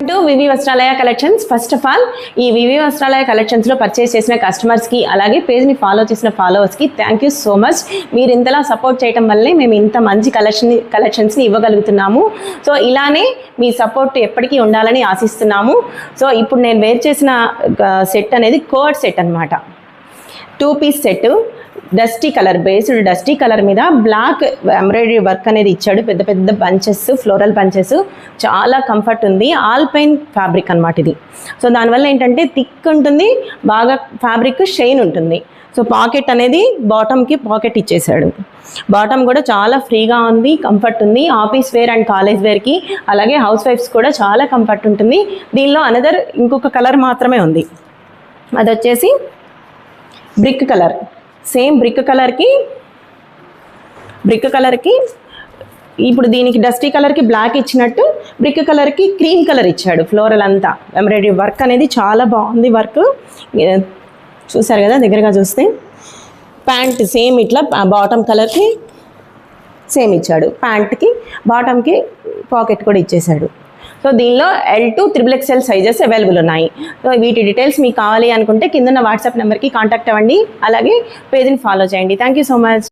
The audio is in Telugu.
To V V Vastralaya collections. First of all ఈ వివి వస్త్రాలయ కలెక్షన్స్లో పర్చేస్ చేసిన కస్టమర్స్కి అలాగే పేజ్ని ఫాలో చేసిన ఫాలోవర్స్కి థ్యాంక్ యూ సో మచ్. మీరు ఇంతలా సపోర్ట్ చేయడం వల్లే మేము ఇంత మంచి కలెక్షన్స్ని ఇవ్వగలుగుతున్నాము. సో ఇలానే మీ సపోర్ట్ ఎప్పటికీ ఉండాలని ఆశిస్తున్నాము. సో ఇప్పుడు నేను వేర్ చేసిన సెట్ అనేది కోడ్ సెట్ అనమాట. 2 piece set, dusty colour, based dusty colour మీద బ్లాక్ ఎంబ్రాయిడరీ వర్క్ అనేది ఇచ్చాడు. పెద్ద పెద్ద బంచెస్, ఫ్లోరల్ బంచెస్, చాలా కంఫర్ట్ ఉంది. ఆల్పైన్ ఫ్యాబ్రిక్ అనమాట ఇది. సో దానివల్ల ఏంటంటే థిక్ ఉంటుంది, బాగా ఫ్యాబ్రిక్ షైన్ ఉంటుంది. సో పాకెట్ అనేది బాటమ్కి పాకెట్ ఇచ్చేసాడు. బాటమ్ కూడా చాలా ఫ్రీగా ఉంది, కంఫర్ట్ ఉంది. ఆఫీస్ వేర్ అండ్ కాలేజ్ వేర్కి అలాగే హౌస్ వైఫ్స్ కూడా చాలా కంఫర్ట్ ఉంటుంది. దీనిలో అనదర్ ఇంకొక కలర్ మాత్రమే ఉంది, అది వచ్చేసి బ్రిక్ కలర్. సేమ్ బ్రిక్ కలర్కి ఇప్పుడు దీనికి డస్టీ కలర్కి బ్లాక్ ఇచ్చినట్టు బ్రిక్ కలర్కి క్రీమ్ కలర్ ఇచ్చాడు. ఫ్లోరల్ అంతా ఎంబ్రాయిడరీ వర్క్ అనేది చాలా బాగుంది. వర్క్ చూసారు కదా దగ్గరగా చూస్తే. ప్యాంట్ సేమ్ ఇట్లా బాటమ్ కలర్కి సేమ్ ఇచ్చాడు. ప్యాంట్కి బాటమ్కి పాకెట్ కూడా ఇచ్చేసాడు. సో దీనిలో L2 XXL సైజెస్ అవైలబుల్ ఉన్నాయి. సో వీటి డీటెయిల్స్ మీకు కావాలి అనుకుంటే కింద వాట్సాప్ నెంబర్కి కాంటాక్ట్ అవ్వండి. అలాగే పేజ్ని ఫాలో చేయండి. Thank you so much.